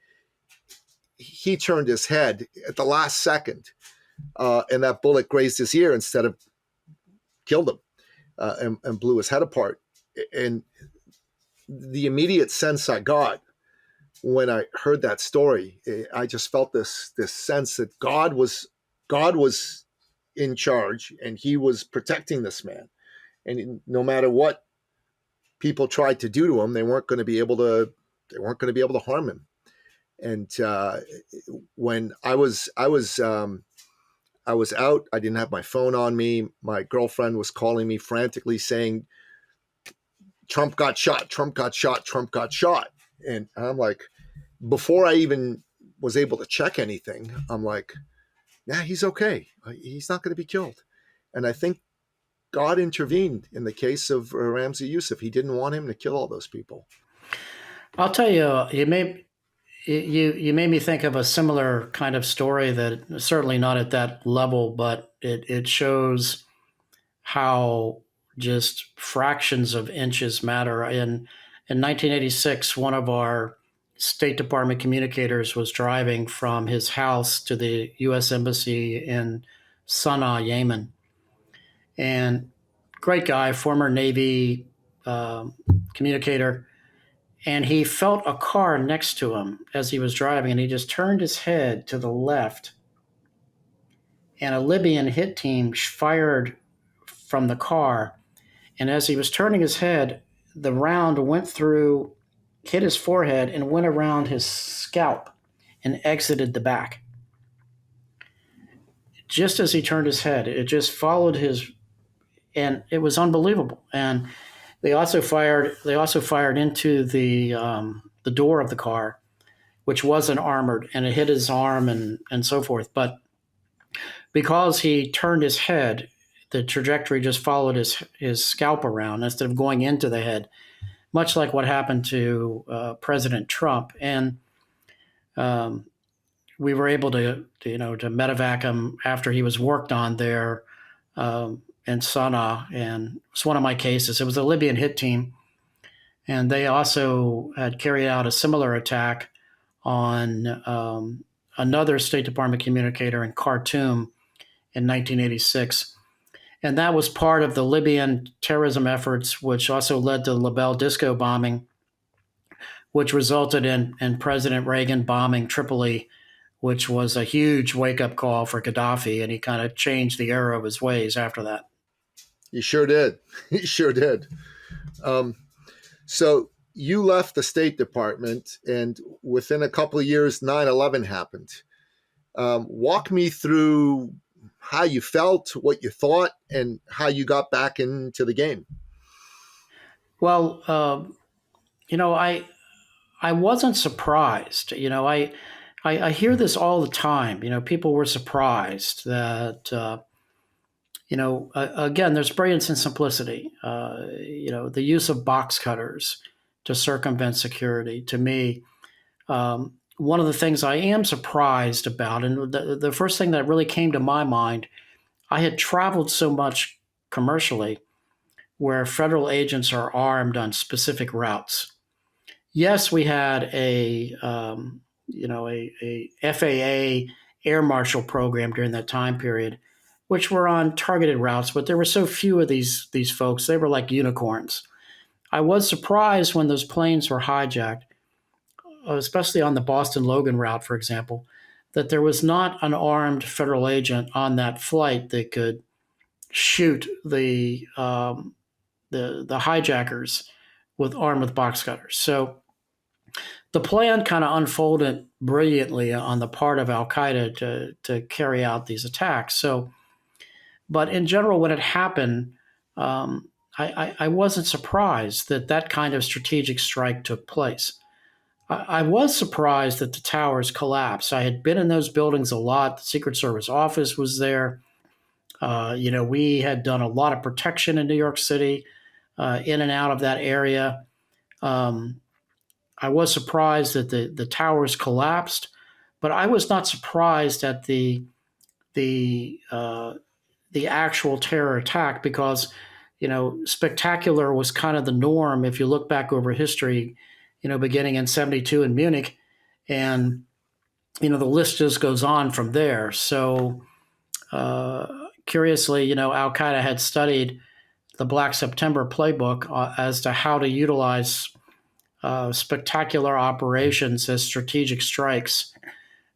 he turned his head at the last second, and that bullet grazed his ear instead of killed him, and blew his head apart. And the immediate sense I got when I heard that story, I just felt this sense that God was in charge, and He was protecting this man, and no matter what people tried to do to him, they weren't going to be able to harm him. And when I was out, I didn't have my phone on me. My girlfriend was calling me frantically saying, Trump got shot, Trump got shot, Trump got shot. And I'm like, before I even was able to check anything, I'm like, yeah, he's okay. He's not going to be killed. And I think God intervened in the case of Ramzi Youssef. He didn't want him to kill all those people. I'll tell you, you made me think of a similar kind of story that certainly not at that level, but it shows how just fractions of inches matter. In 1986, one of our State Department communicators was driving from his house to the U.S. Embassy in Sana'a, Yemen. And great guy, former Navy communicator. And he felt a car next to him as he was driving, and he just turned his head to the left. And a Libyan hit team fired from the car. And as he was turning his head, the round went through, hit his forehead, and went around his scalp and exited the back. Just as he turned his head, it just followed his, and it was unbelievable. And they also fired into the door of the car, which wasn't armored, and it hit his arm and so forth. But because he turned his head, the trajectory just followed his scalp around instead of going into the head, much like what happened to President Trump. And we were able to medevac him after he was worked on there in Sana'a. And it was one of my cases. It was a Libyan hit team. And they also had carried out a similar attack on another State Department communicator in Khartoum in 1986. And that was part of the Libyan terrorism efforts, which also led to the La Belle Disco bombing, which resulted in President Reagan bombing Tripoli, which was a huge wake-up call for Gaddafi, and he kind of changed the era of his ways after that. He sure did. He sure did. So you left the State Department, and within a couple of years, 9/11 happened. Walk me through how you felt, what you thought, and how you got back into the game. Well, I wasn't surprised. I hear this all the time. People were surprised that, again, there's brilliance and simplicity. The use of box cutters to circumvent security. To me, one of the things I am surprised about, and the first thing that really came to my mind, I had traveled so much commercially where federal agents are armed on specific routes. Yes, we had a FAA air marshal program during that time period, which were on targeted routes, but there were so few of these folks. They were like unicorns. I was surprised when those planes were hijacked, especially on the Boston Logan route, for example, that there was not an armed federal agent on that flight that could shoot the hijackers armed with box cutters. So the plan kind of unfolded brilliantly on the part of Al Qaeda to carry out these attacks. So, but in general, when it happened, I wasn't surprised that kind of strategic strike took place. I was surprised that the towers collapsed. I had been in those buildings a lot. The Secret Service office was there. We had done a lot of protection in New York City, in and out of that area. I was surprised that the towers collapsed, but I was not surprised at the actual terror attack because, spectacular was kind of the norm if you look back over history, beginning in 1972 in Munich, and, the list just goes on from there. So, curiously, Al Qaeda had studied the Black September playbook as to how to utilize spectacular operations as strategic strikes,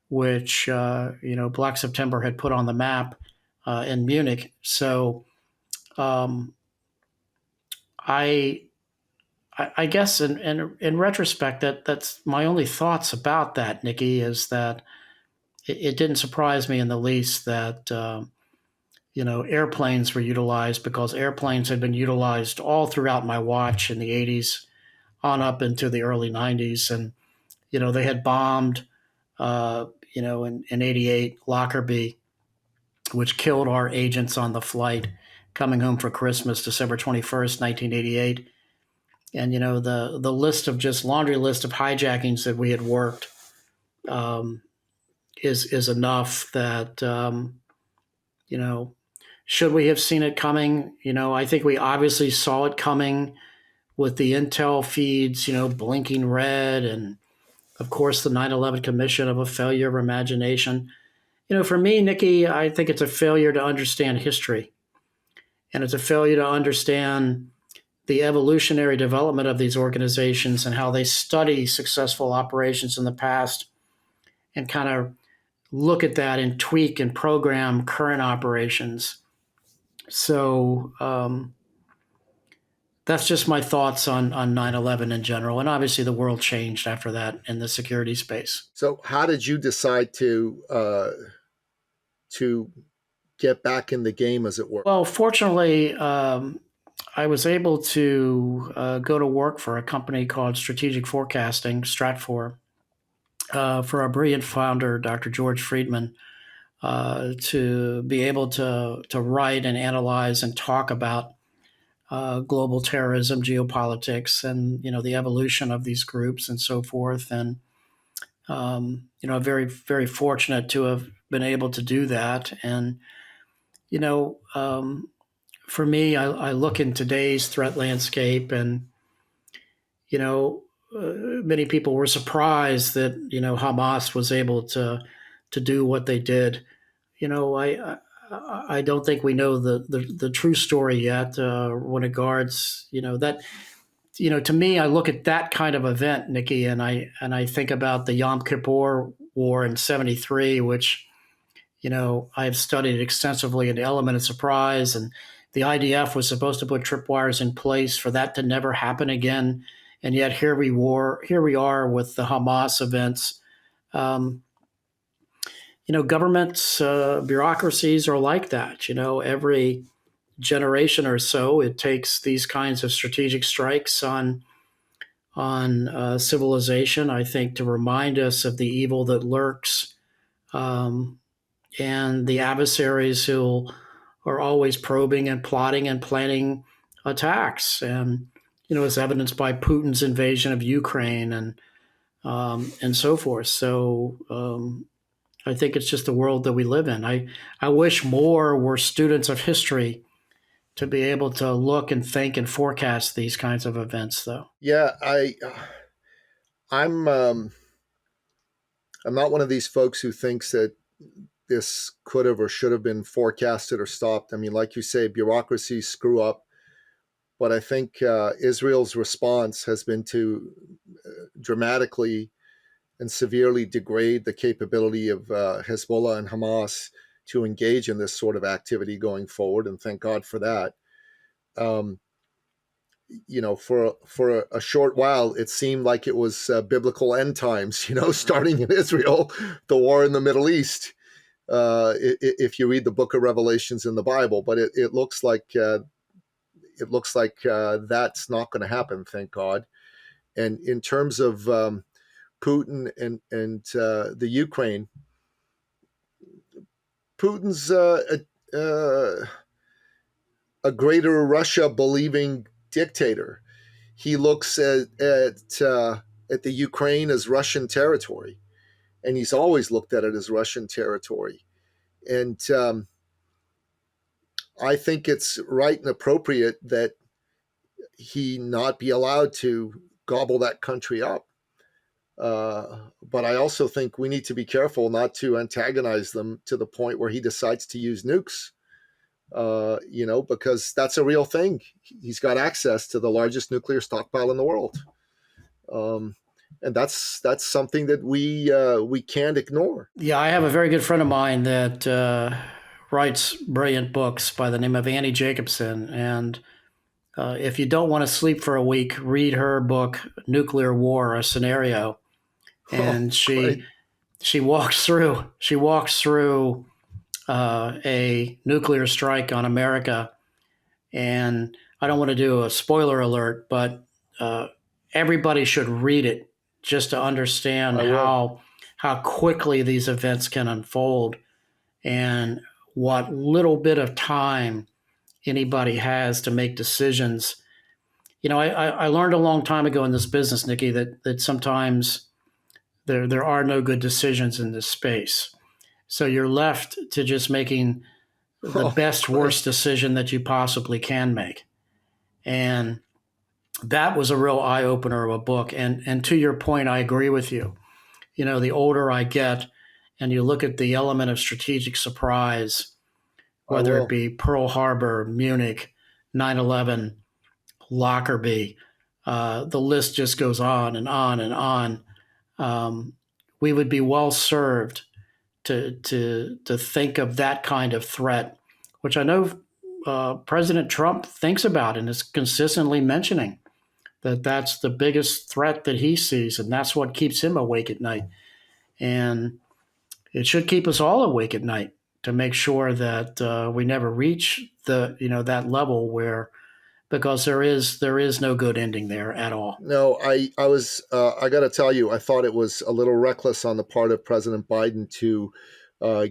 which Black September had put on the map in Munich. So um, I I guess in retrospect, that's my only thoughts about that, Nikki, is that it didn't surprise me in the least that airplanes were utilized, because airplanes had been utilized all throughout my watch in the 80s on up into the early 90s. And they had bombed in 88 Lockerbie, which killed our agents on the flight coming home for Christmas, December 21st, 1988. And the list of just laundry list of hijackings that we had worked um, is enough that should we have seen it coming? I think we obviously saw it coming with the intel feeds, blinking red, and of course the 9/11 Commission of a failure of imagination. For me, Nikki, I think it's a failure to understand history, and it's a failure to understand the evolutionary development of these organizations and how they study successful operations in the past and kind of look at that and tweak and program current operations. So that's just my thoughts on 9/11 in general. And obviously, the world changed after that in the security space. So, how did you decide to get back in the game, as it were? Well, fortunately, I was able to go to work for a company called Strategic Forecasting, Stratfor, for our brilliant founder, Dr. George Friedman, to be able to write and analyze and talk about global terrorism, geopolitics, and the evolution of these groups and so forth. And very very fortunate to have been able to do that. And you know, for me, I look in today's threat landscape, and many people were surprised that Hamas was able to do what they did. I don't think we know the true story yet when it regards that. To me, I look at that kind of event, Nikki, and I think about the Yom Kippur War in '73, which I've studied extensively in the element of surprise, and the IDF was supposed to put tripwires in place for that to never happen again, and yet here we are with the Hamas events. Um, Governments, bureaucracies are like that. Every generation or so, it takes these kinds of strategic strikes on civilization, I think, to remind us of the evil that lurks, and the adversaries who are always probing and plotting and planning attacks. And as evidenced by Putin's invasion of Ukraine and so forth. So I think it's just the world that we live in. I wish more were students of history to be able to look and think and forecast these kinds of events, though. Yeah, I'm I'm not one of these folks who thinks that this could have or should have been forecasted or stopped. I mean, like you say, bureaucracies screw up, but I think Israel's response has been to dramatically and severely degrade the capability of Hezbollah and Hamas to engage in this sort of activity going forward, and thank God for that. For a short while, it seemed like it was biblical end times, starting in Israel, the war in the Middle East, if you read the book of Revelations in the Bible. But it looks like that's not going to happen, thank God. And in terms of Putin and the Ukraine, Putin's a greater Russia believing dictator. He looks at the Ukraine as Russian territory, and he's always looked at it as Russian territory. And I think it's right and appropriate that he not be allowed to gobble that country up. But I also think we need to be careful not to antagonize them to the point where he decides to use nukes. Because that's a real thing. He's got access to the largest nuclear stockpile in the world. And that's something that we can't ignore. Yeah, I have a very good friend of mine that writes brilliant books by the name of Annie Jacobson. And if you don't want to sleep for a week, read her book, Nuclear War: A Scenario. Oh, And great. she walks through a nuclear strike on America. And I don't want to do a spoiler alert, but everybody should read it just to understand I will. how quickly these events can unfold and what little bit of time anybody has to make decisions. You know, I learned a long time ago in this business, Nikki, that sometimes there are no good decisions in this space. So you're left to just making the Oh, best, great. worst decision that you possibly can make. And that was a real eye opener of a book. And to your point, I agree with you. You know, the older I get, and you look at the element of strategic surprise, I whether it will. be Pearl Harbor, Munich, 9/11, Lockerbie, the list just goes on and on and on. Um, we would be well served to think of that kind of threat, which I know President Trump thinks about and is consistently mentioning that that's the biggest threat that he sees, and that's what keeps him awake at night. And it should keep us all awake at night to make sure that we never reach that level where because there is no good ending there at all. No, I got to tell you, I thought it was a little reckless on the part of President Biden to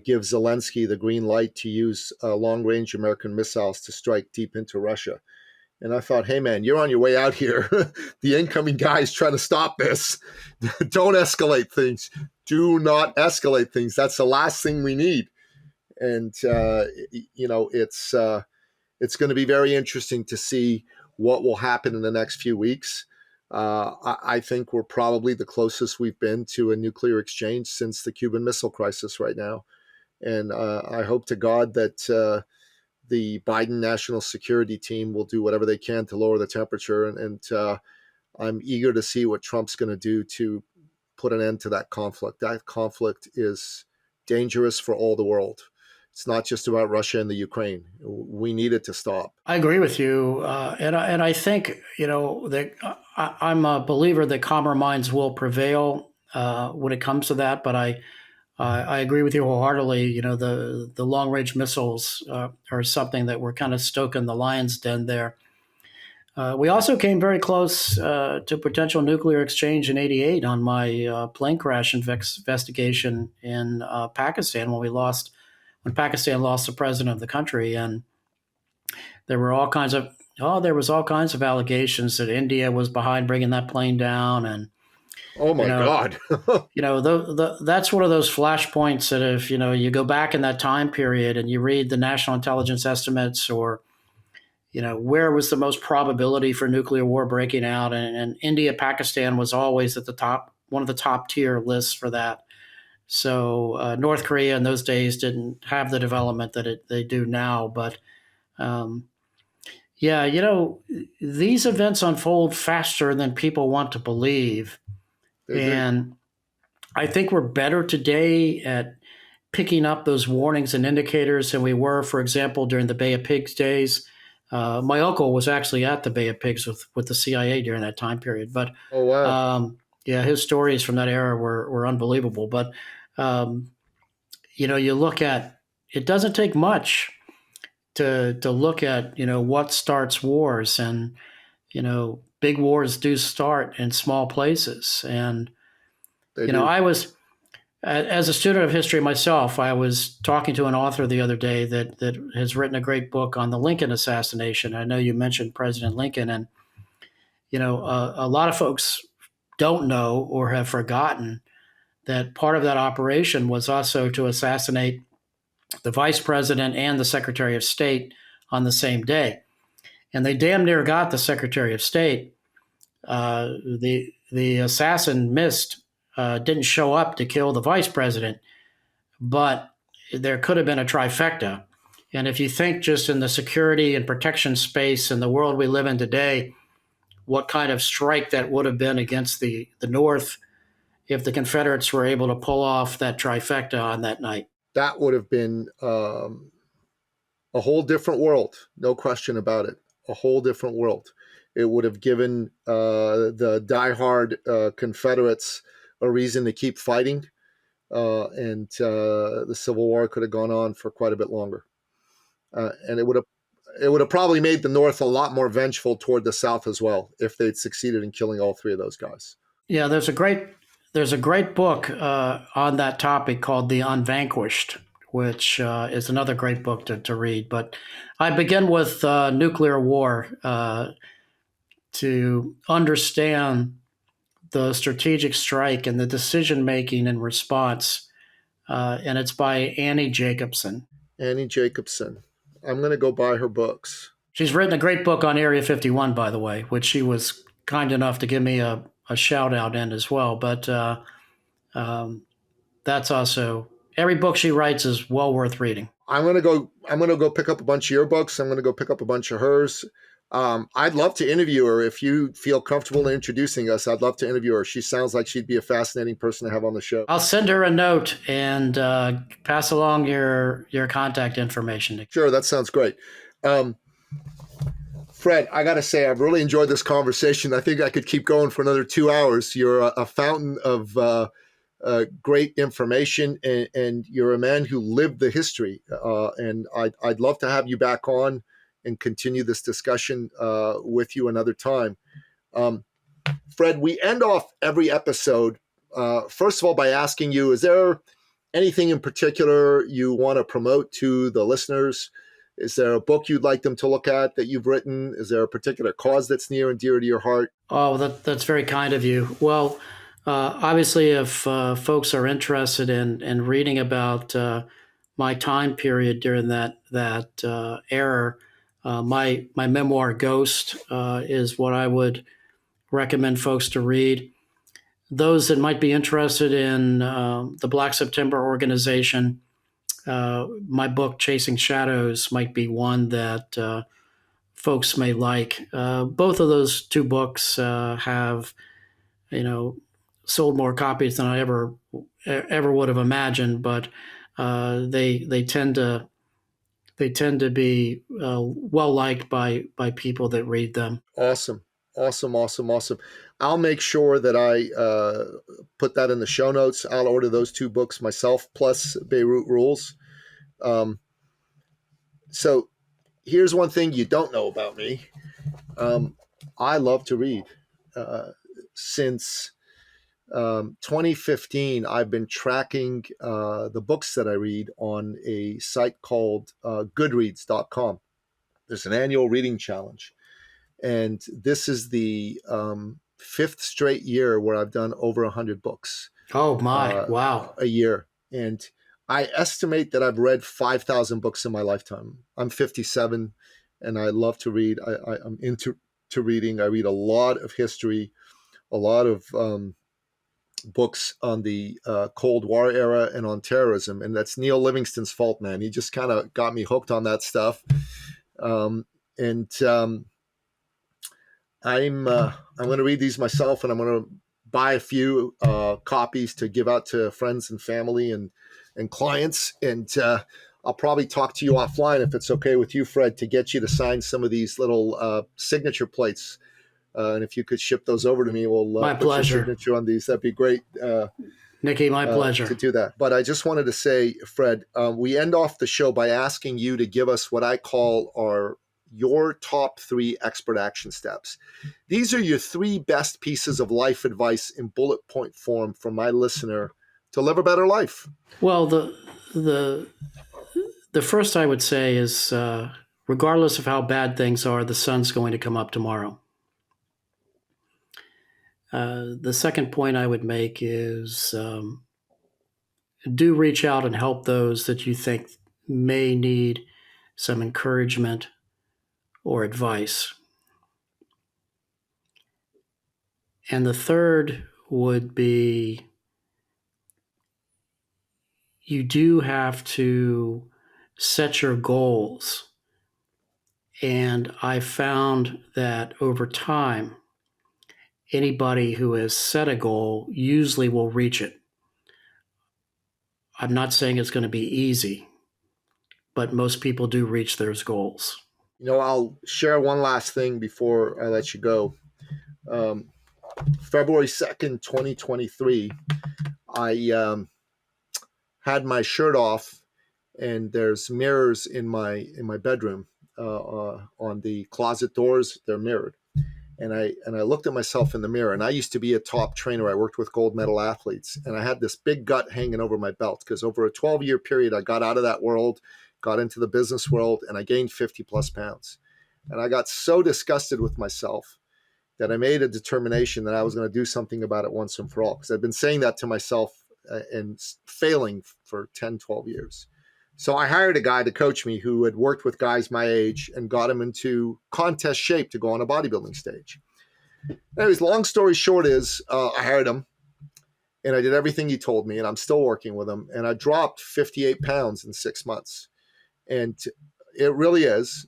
give Zelensky the green light to use long range American missiles to strike deep into Russia. And I thought, hey, man, you're on your way out here. The incoming guy is trying to stop this. Don't escalate things. Do not escalate things. That's the last thing we need. And, it's going to be very interesting to see what will happen in the next few weeks. I think we're probably the closest we've been to a nuclear exchange since the Cuban Missile Crisis right now. And I hope to God that the Biden national security team will do whatever they can to lower the temperature. And I'm eager to see what Trump's going to do to put an end to that conflict. That conflict is dangerous for all the world. It's not just about Russia and the Ukraine. We need it to stop. I agree with you, and I think that I'm a believer that calmer minds will prevail when it comes to that. But I agree with you wholeheartedly. You know, the long range missiles are something that we're kind of stoking the lion's den there. We also came very close to potential nuclear exchange in '88 on my plane crash investigation in Pakistan when Pakistan lost the president of the country. And there were all kinds of allegations that India was behind bringing that plane down. And Oh you my know God. that's one of those flashpoints that if you go back in that time period and you read the national intelligence estimates, or where was the most probability for nuclear war breaking out, and India, Pakistan was always at the top, one of the top tier lists for that. So North Korea in those days didn't have the development that they do now. But um, yeah, these events unfold faster than people want to believe. They do. And I think we're better today at picking up those warnings and indicators than we were, for example, during the Bay of Pigs days. My uncle was actually at the Bay of Pigs with the CIA during that time period. But Oh, wow. yeah, his stories from that era were unbelievable. But you look at it doesn't take much to look at what starts wars, and big wars do start in small places. And They do. I was as a student of history myself, I was talking to an author the other day that has written a great book on the Lincoln assassination. I know you mentioned President Lincoln, and a lot of folks don't know or have forgotten that part of that operation was also to assassinate the vice president and the secretary of state on the same day. And they damn near got the secretary of state. The assassin didn't show up to kill the vice president, but there could have been a trifecta. And if you think just in the security and protection space in the world we live in today, what kind of strike that would have been against the North if the Confederates were able to pull off that trifecta on that night. That would have been a whole different world, no question about it. A whole different world. It would have given the diehard Confederates a reason to keep fighting, and the Civil War could have gone on for quite a bit longer. And it would have probably made the North a lot more vengeful toward the South as well if they'd succeeded in killing all three of those guys. Yeah, there's a great book on that topic called The Unvanquished, which is another great book to read. But I begin with nuclear war to understand the strategic strike and the decision making in response. And it's by Annie Jacobsen. Annie Jacobsen. I'm going to go buy her books. She's written a great book on Area 51, by the way, which she was kind enough to give me a shout out in as well. But that's also, every book she writes is well worth reading. I'm going to go pick up a bunch of your books. I'm going to go pick up a bunch of hers. I'd love to interview her. If you feel comfortable in introducing us, I'd love to interview her. She sounds like she'd be a fascinating person to have on the show. I'll send her a note and pass along your contact information. Sure, that sounds great. Fred, I got to say, I've really enjoyed this conversation. I think I could keep going for another 2 hours. You're a fountain of great information, and you're a man who lived the history. And I'd love to have you back on and continue this discussion with you another time. Fred, we end off every episode, first of all, by asking you, is there anything in particular you want to promote to the listeners? Is there a book you'd like them to look at that you've written? Is there a particular cause that's near and dear to your heart? Oh, that's very kind of you. Well, obviously, if folks are interested in reading about my time period during that era, my memoir, Ghost, is what I would recommend folks to read. Those that might be interested in the Black September organization, my book, Chasing Shadows, might be one that folks may like. Both of those two books have, sold more copies than I ever would have imagined, but they tend to be well liked by people that read them. Awesome. I'll make sure that I put that in the show notes. I'll order those two books myself, plus Beirut Rules. So here's one thing you don't know about me. I love to read. Since 2015, I've been tracking the books that I read on a site called goodreads.com. There's an annual reading challenge. And this is the fifth straight year where I've done over 100 books. Oh, my. Wow. A year. And I estimate that I've read 5,000 books in my lifetime. I'm 57, and I love to read. I'm into reading. I read a lot of history, a lot of books on the Cold War era and on terrorism. And that's Neil Livingston's fault, man. He just kind of got me hooked on that stuff. I'm going to read these myself, and I'm going to buy a few copies to give out to friends and family and clients. And I'll probably talk to you offline, if it's okay with you, Fred, to get you to sign some of these little signature plates. And if you could ship those over to me, we'll my put pleasure. your signature on these. That'd be great. Nikki, my pleasure to do that. But I just wanted to say, Fred, we end off the show by asking you to give us what I call your top 3 expert action steps. These are your 3 best pieces of life advice in bullet point form for my listener to live a better life. Well, the first I would say is, regardless of how bad things are, the sun's going to come up tomorrow. The second point I would make is do reach out and help those that you think may need some encouragement or advice. And the third would be, you do have to set your goals. And I found that over time, anybody who has set a goal usually will reach it. I'm not saying it's going to be easy, but most people do reach their goals. I'll share one last thing before I let you go. February 2nd, 2023, I had my shirt off, and there's mirrors in my bedroom on the closet doors. They're mirrored. And I looked at myself in the mirror, and I used to be a top trainer. I worked with gold medal athletes, and I had this big gut hanging over my belt because over a 12-year period, I got out of that world, got into the business world, and I gained 50 plus pounds. And I got so disgusted with myself that I made a determination that I was going to do something about it once and for all, because I've been saying that to myself and failing for 10, 12 years. So I hired a guy to coach me who had worked with guys my age and got him into contest shape to go on a bodybuilding stage. Anyways, long story short is I hired him, and I did everything he told me, and I'm still working with him. And I dropped 58 pounds in 6 months. And it really is.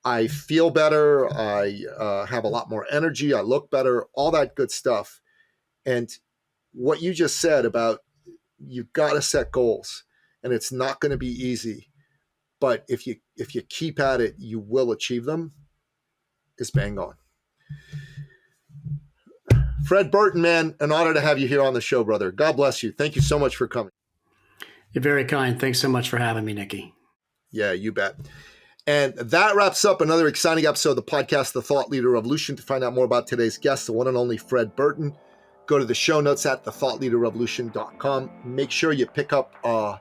I feel better. I have a lot more energy. I look better, all that good stuff. And what you just said about you've got to set goals. And it's not going to be easy, but if you keep at it, you will achieve them. Is bang on. Fred Burton, man, an honor to have you here on the show, brother. God bless you. Thank you so much for coming. You're very kind. Thanks so much for having me, Nikki. Yeah, you bet. And that wraps up another exciting episode of the podcast, The Thought Leader Revolution. To find out more about today's guest, the one and only Fred Burton, go to the show notes at thethoughtleaderrevolution.com. Make sure you pick up a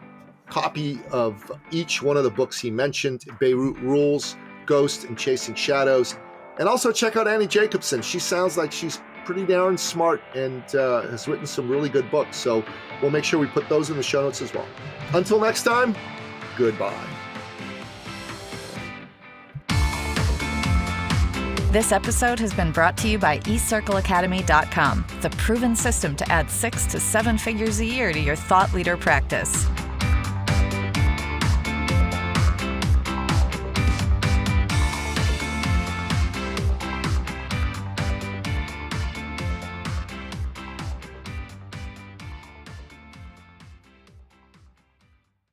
copy of each one of the books he mentioned: Beirut Rules, Ghost, and Chasing Shadows. And also check out Annie Jacobson. She sounds like she's pretty darn smart and has written some really good books. So we'll make sure we put those in the show notes as well. Until next time, goodbye. This episode has been brought to you by eCircleAcademy.com, the proven system to add 6 to 7 figures a year to your thought leader practice.